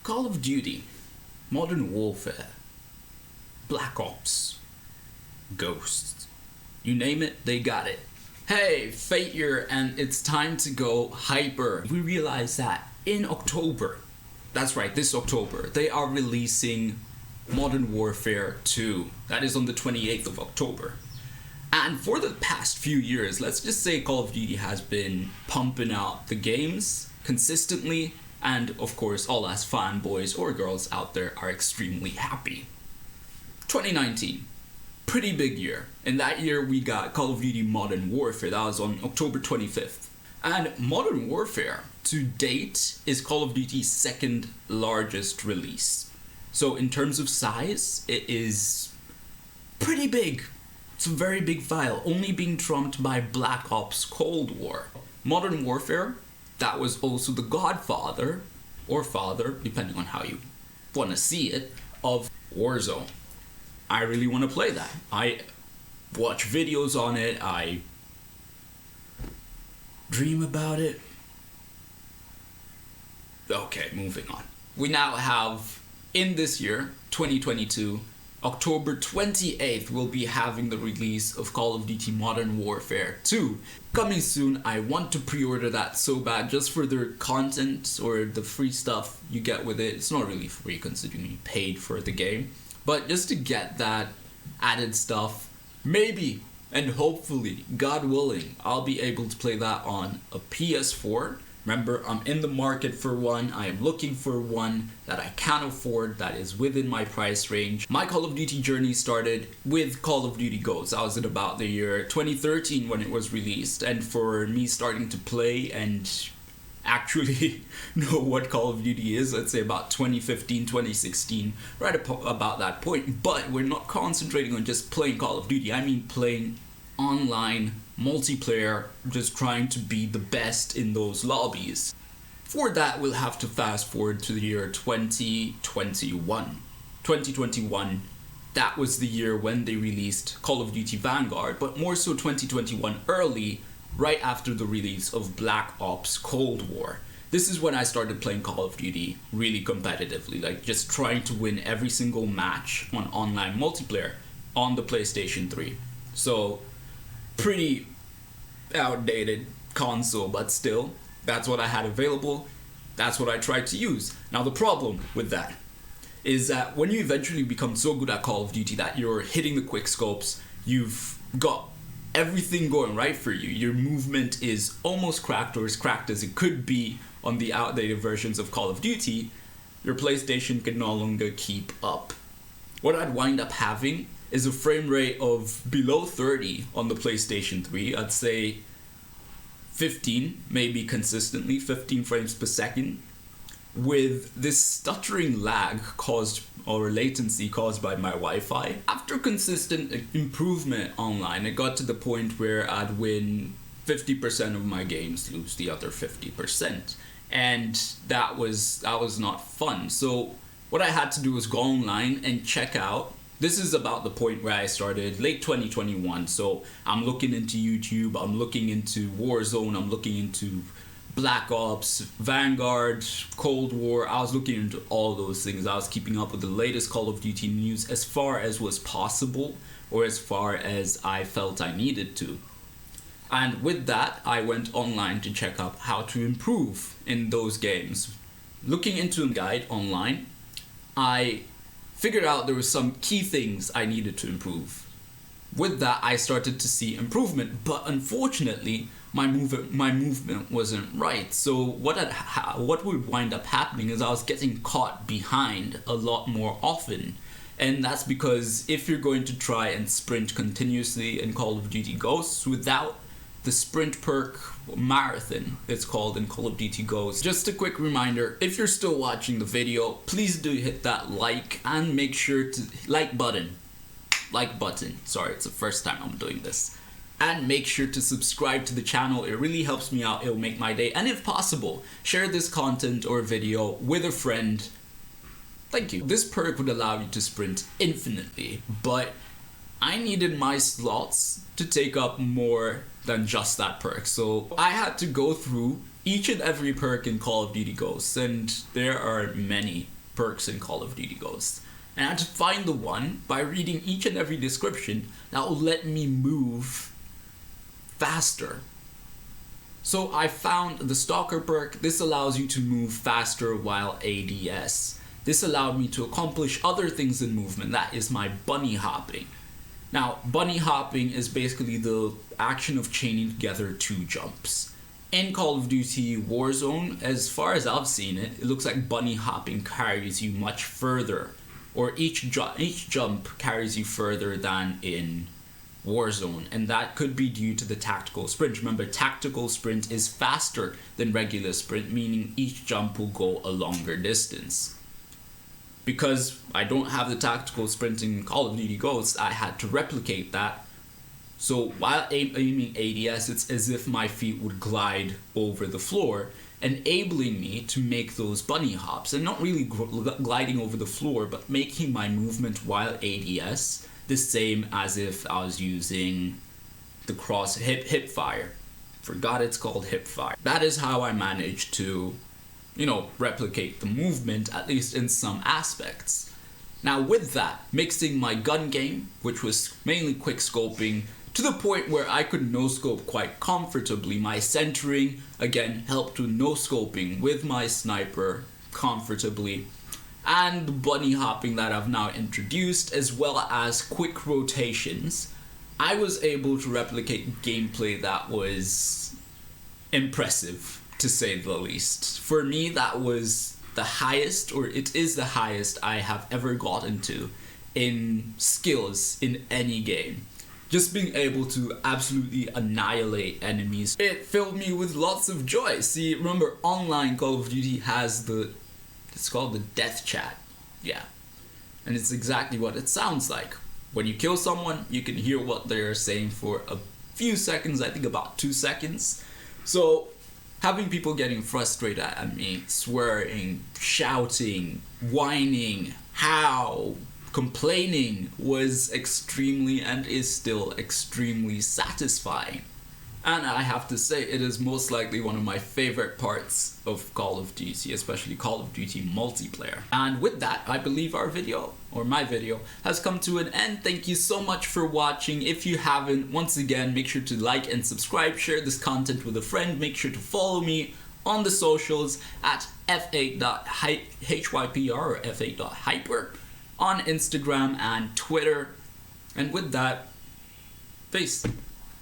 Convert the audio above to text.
Call of Duty, Modern Warfare, Black Ops, Ghosts. You name it, they got it. Hey, Fate here, and it's time to go hyper. We realize that in October, that's right, this October, they are releasing Modern Warfare 2. That is on the 28th of October. And for the past few years, let's just say Call of Duty has been pumping out the games consistently, and of course, all us fanboys or girls out there are extremely happy. 2019, pretty big year. In that year, we got Call of Duty Modern Warfare. That was on October 25th. And Modern Warfare, to date, is Call of Duty's second largest release. So in terms of size, it is pretty big. It's a very big file, only being trumped by Black Ops Cold War. Modern Warfare, that was also the godfather, or father, depending on how you want to see it, of Warzone. I really want to play that. I watch videos on it, I dream about it. Okay, moving on. We now have, in this year, 2022, October 28th, we'll be having the release of Call of Duty Modern Warfare 2. Coming soon. I want to pre-order that so bad, just for the content or the free stuff you get with it. It's not really free considering you paid for the game, but just to get that added stuff, maybe and hopefully, God willing, I'll be able to play that on a PS4. Remember, I'm in the market for one. I am looking for one that I can afford, that is within my price range. My Call of Duty journey started with Call of Duty Ghosts. I was at about the year 2013 when it was released. And for me starting to play and actually know what Call of Duty is, let's say about 2015, 2016, right about that point. But we're not concentrating on just playing Call of Duty. I mean playing online multiplayer, just trying to be the best in those lobbies. For that, we'll have to fast forward to the year 2021. 2021, that was the year when they released Call of Duty Vanguard, but more so 2021 early, right after the release of Black Ops Cold War. This is when I started playing Call of Duty really competitively, like just trying to win every single match on online multiplayer on the PlayStation 3. So, pretty outdated console, but still, that's what I had available. That's what I tried to use. Now the problem with that is that when you eventually become so good at Call of Duty that you're hitting the quick scopes, you've got everything going right for you, your movement is almost cracked or as cracked as it could be on the outdated versions of Call of Duty, your PlayStation can no longer keep up. What I'd wind up having is a frame rate of below 30 on the PlayStation 3. I'd say 15, maybe consistently, 15 frames per second, with this stuttering lag caused, or latency caused by my Wi-Fi. After consistent improvement online, it got to the point where I'd win 50% of my games, lose the other 50%. And that was not fun. So what I had to do was go online and check out. This is about the point where I started, late 2021, so I'm looking into YouTube, I'm looking into Warzone, I'm looking into Black Ops, Vanguard, Cold War. I was looking into all those things. I was keeping up with the latest Call of Duty news as far as was possible, or as far as I felt I needed to. And with that, I went online to check up how to improve in those games. Looking into a guide online, I figured out there were some key things I needed to improve. With that, I started to see improvement, but unfortunately, my movement wasn't right. So what would wind up happening is I was getting caught behind a lot more often. And that's because if you're going to try and sprint continuously in Call of Duty Ghosts without the sprint perk marathon, it's called in Call of Duty Ghosts. Just a quick reminder, if you're still watching the video, please do hit that like and make sure to like button. Sorry, it's the first time I'm doing this. And make sure to subscribe to the channel. It really helps me out. It'll make my day. And if possible, share this content or video with a friend. Thank you. This perk would allow you to sprint infinitely, but I needed my slots to take up more than just that perk. So I had to go through each and every perk in Call of Duty Ghosts, and there are many. perks in Call of Duty Ghosts. And I had to find the one by reading each and every description that will let me move faster. So I found the Stalker perk. This allows you to move faster while ADS. This allowed me to accomplish other things in movement. That is my bunny hopping. Now, bunny hopping is basically the action of chaining together two jumps. In Call of Duty Warzone, as far as I've seen it, it looks like bunny hopping carries you much further, or each jump carries you further than in Warzone, and that could be due to the tactical sprint. Remember, tactical sprint is faster than regular sprint, meaning each jump will go a longer distance. Because I don't have the tactical sprint in Call of Duty Ghosts, I had to replicate that. So while aiming ADS, it's as if my feet would glide over the floor, enabling me to make those bunny hops. And not really gliding over the floor, but making my movement while ADS the same as if I was using the cross hip fire. Forgot it's called hip fire. That is how I managed to, replicate the movement, at least in some aspects. Now with that, mixing my gun game, which was mainly quick scoping, to the point where I could no-scope quite comfortably. My centering, again, helped with no-scoping with my sniper comfortably. And the bunny hopping that I've now introduced, as well as quick rotations, I was able to replicate gameplay that was impressive, to say the least. For me, that was the highest, or it is the highest I have ever gotten to in skills in any game. Just being able to absolutely annihilate enemies, it filled me with lots of joy. See, remember, online Call of Duty has it's called the death chat. Yeah. And it's exactly what it sounds like. When you kill someone, you can hear what they're saying for a few seconds, I think about 2 seconds. So, having people getting frustrated at me, swearing, shouting, whining, how, complaining was extremely and is still extremely satisfying. And I have to say, it is most likely one of my favorite parts of Call of Duty, especially Call of Duty multiplayer. And with that, I believe my video, has come to an end. Thank you so much for watching. If you haven't, once again, make sure to like and subscribe, share this content with a friend. Make sure to follow me on the socials at f8.hyper or f8.hyper on Instagram and Twitter. And with that, peace.